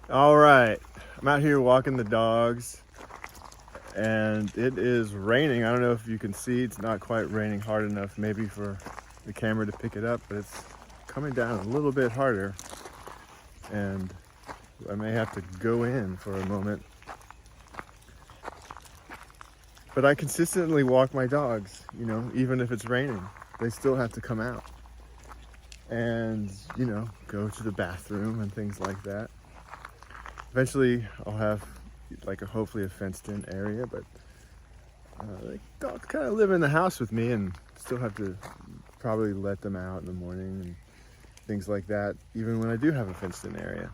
All right, I'm out here walking the dogs and it is raining. I don't know if you can see, it's not quite raining hard enough maybe for the camera to pick it up, but it's coming down a little bit harder and I may have to go in for a moment. But I consistently walk my dogs, even if it's raining, they still have to come out and, go to the bathroom and things like that. Eventually I'll have hopefully a fenced in area, but the dogs kind of live in the house with me and still have to probably let them out in the morning and things like that, even when I do have a fenced in area.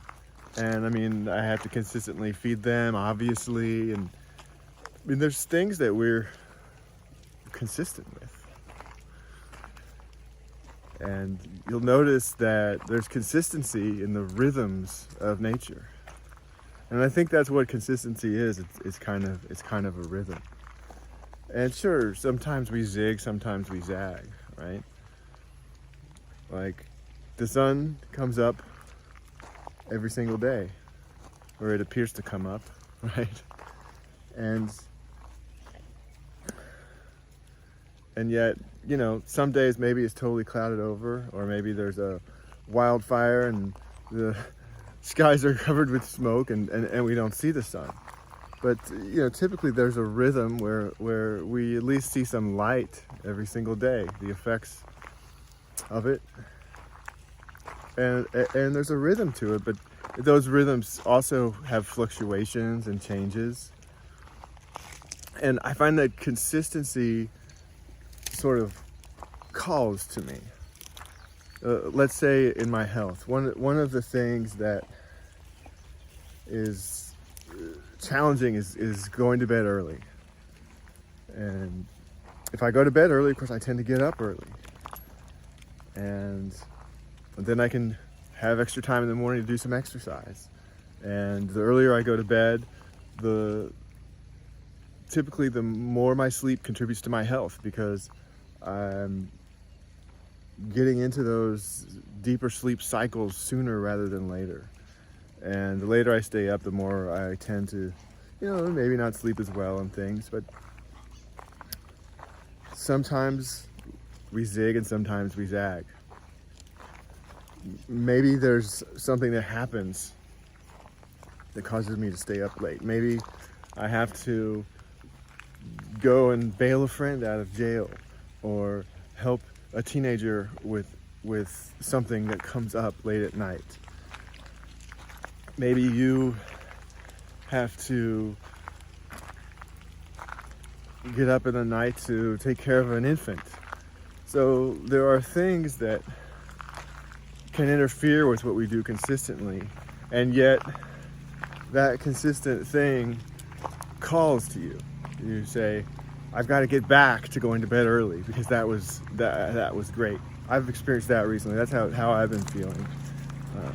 And I mean, I have to consistently feed them, obviously, and I mean, there's things that we're consistent with. And you'll notice that there's consistency in the rhythms of nature. And I think that's what consistency is. It's kind of a rhythm. And sure, sometimes we zig, sometimes we zag, right? Like the sun comes up every single day, or it appears to come up, right? And yet, some days maybe it's totally clouded over, or maybe there's a wildfire and the skies are covered with smoke and we don't see the sun. But, typically there's a rhythm where we at least see some light every single day, the effects of it. And there's a rhythm to it, but those rhythms also have fluctuations and changes. And I find that consistency sort of calls to me. Let's say in my health, one of the things that is challenging is going to bed early. And if I go to bed early, of course I tend to get up early, and then I can have extra time in the morning to do some exercise. And the earlier I go to bed, typically the more my sleep contributes to my health, because I'm getting into those deeper sleep cycles sooner rather than later. And the later I stay up, the more I tend to, maybe not sleep as well and things, but sometimes we zig and sometimes we zag. Maybe there's something that happens that causes me to stay up late. Maybe I have to go and bail a friend out of jail, or help a teenager with something that comes up late at night. Maybe you have to get up in the night to take care of an infant. So there are things that can interfere with what we do consistently, and yet that consistent thing calls to you. You say, I've got to get back to going to bed early because that was great. I've experienced that recently. That's how I've been feeling.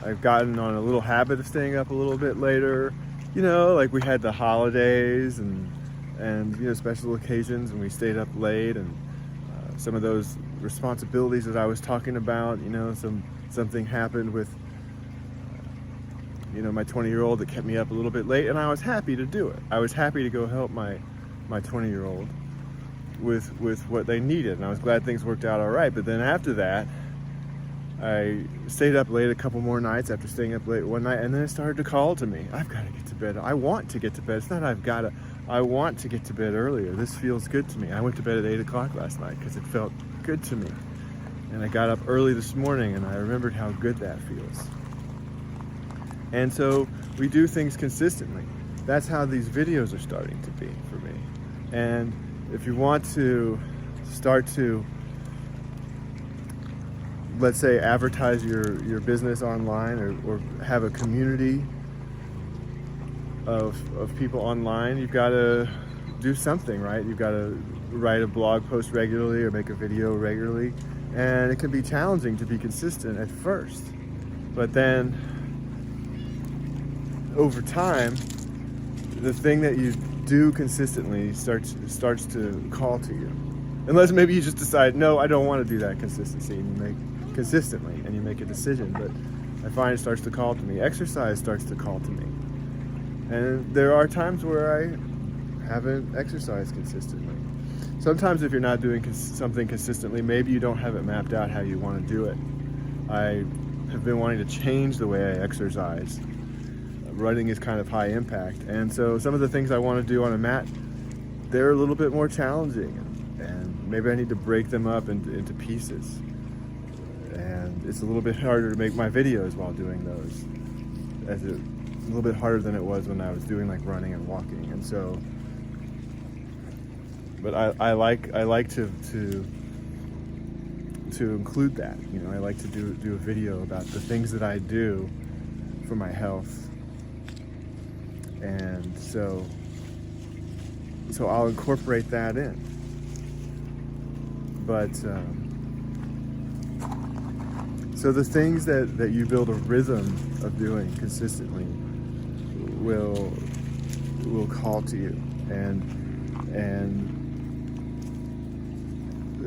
I've gotten on a little habit of staying up a little bit later. Like we had the holidays and special occasions, and we stayed up late, and some of those responsibilities that I was talking about, something happened with my 20-year-old that kept me up a little bit late, and I was happy to do it. I was happy to go help my 20-year-old with what they needed, and I was glad things worked out all right. But then after that, I stayed up late a couple more nights after staying up late one night, and then it started to call to me. I've got to get to bed. I want to get to bed. It's not I want to get to bed earlier. This feels good to me. I went to bed at 8 o'clock last night because it felt good to me. And I got up early this morning, and I remembered how good that feels. And so we do things consistently. That's how these videos are starting to be for me. And if you want to start to, let's say, advertise your business online, or have a community of people online, you've got to do something, right? You've got to write a blog post regularly or make a video regularly. And it can be challenging to be consistent at first. But then over time, the thing that you do consistently starts to call to you. Unless maybe you just decide, no, I don't want to do that consistently, and you make a decision. But I find it starts to call to me. Exercise starts to call to me. And there are times where I haven't exercised consistently. Sometimes if you're not doing something consistently, maybe you don't have it mapped out how you want to do it. I have been wanting to change the way I exercise. Running is kind of high impact, and so some of the things I want to do on a mat, they're a little bit more challenging, and maybe I need to break them up into pieces. And it's a little bit harder to make my videos while doing those, a little bit harder than it was when I was doing like running and walking. And so, but I like to include that. You know, I like to do a video about the things that I do for my health. And so I'll incorporate that in. But so the things that you build a rhythm of doing consistently will call to you, and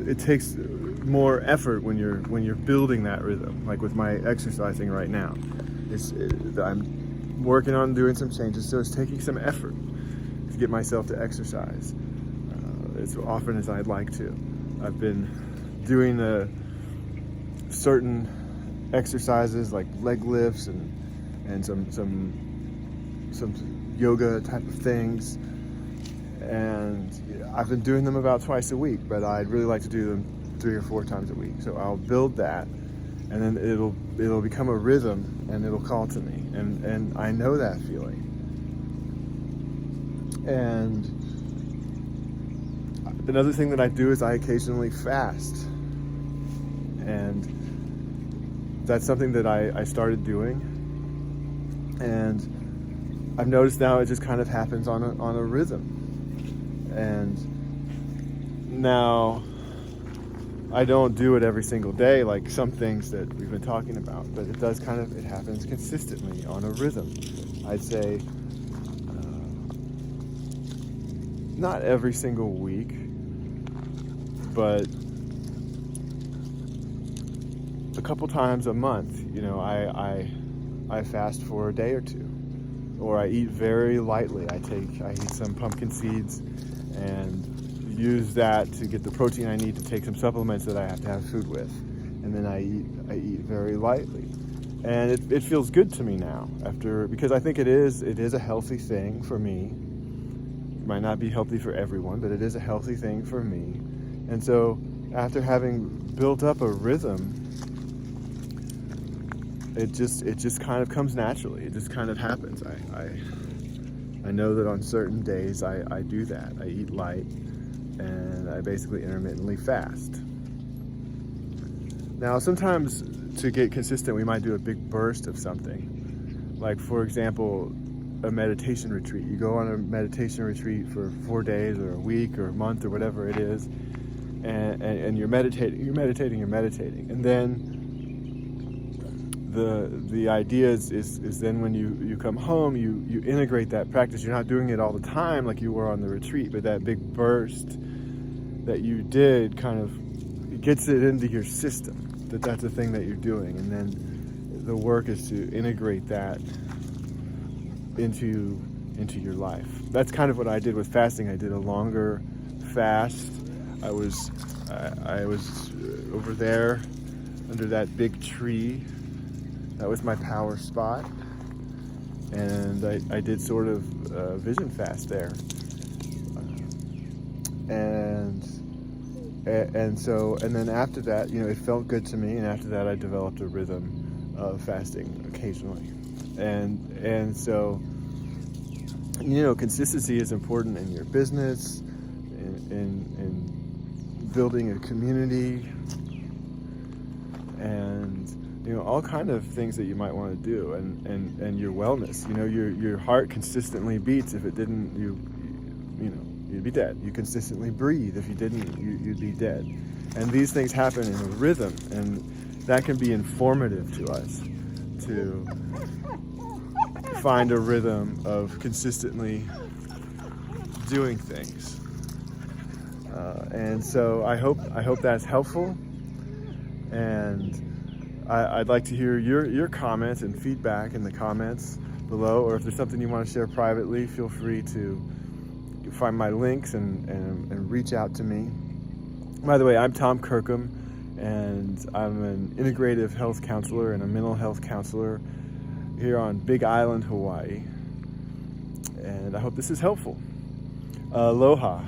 it takes more effort when you're building that rhythm. Like with my exercising right now, I'm working on doing some changes, so it's taking some effort to get myself to exercise as often as I'd like to. I've been doing certain exercises like leg lifts and some yoga type of things, and I've been doing them about twice a week, but I'd really like to do them 3 or 4 times a week. So I'll build that, and then it'll become a rhythm, and it'll call to me, and I know that feeling. And another thing that I do is I occasionally fast, and that's something that I started doing, and I've noticed now it just kind of happens on a rhythm. And now I don't do it every single day like some things that we've been talking about, but it happens consistently on a rhythm. I'd say not every single week, but a couple times a month. You know, I fast for a day or two, or I eat very lightly. I eat some pumpkin seeds and use that to get the protein I need to take some supplements that I have to have food with, and then I eat very lightly, and it feels good to me now because I think it is a healthy thing for me. It might not be healthy for everyone, but it is a healthy thing for me. And so after having built up a rhythm, it just kind of comes naturally. It just kind of happens. I know that on certain days I do that. I eat light, and I basically intermittently fast. Now, sometimes to get consistent, we might do a big burst of something. Like, for example, a meditation retreat. You go on a meditation retreat for 4 days or a week or a month or whatever it is, and you're meditating. And then the idea is then when you come home, you integrate that practice. You're not doing it all the time like you were on the retreat, but that big burst that you did kind of gets it into your system, that's a thing that you're doing. And then the work is to integrate that into your life. That's kind of what I did with fasting. I did a longer fast. I was over there under that big tree. That was my power spot, and I did sort of vision fast there, and then after that, you know, it felt good to me, and after that I developed a rhythm of fasting occasionally, and so, you know, consistency is important in your business, in building a community, and you know, all kind of things that you might want to do, and your wellness. You know, your heart consistently beats. If it didn't, you'd be dead. You consistently breathe. If you didn't, you'd be dead. And these things happen in a rhythm, and that can be informative to us to find a rhythm of consistently doing things. And so I hope that's helpful, and I'd like to hear your comments and feedback in the comments below, or if there's something you want to share privately, feel free to find my links and reach out to me. By the way, I'm Tom Kirkham, and I'm an integrative health counselor and a mental health counselor here on Big Island, Hawaii. And I hope this is helpful. Aloha.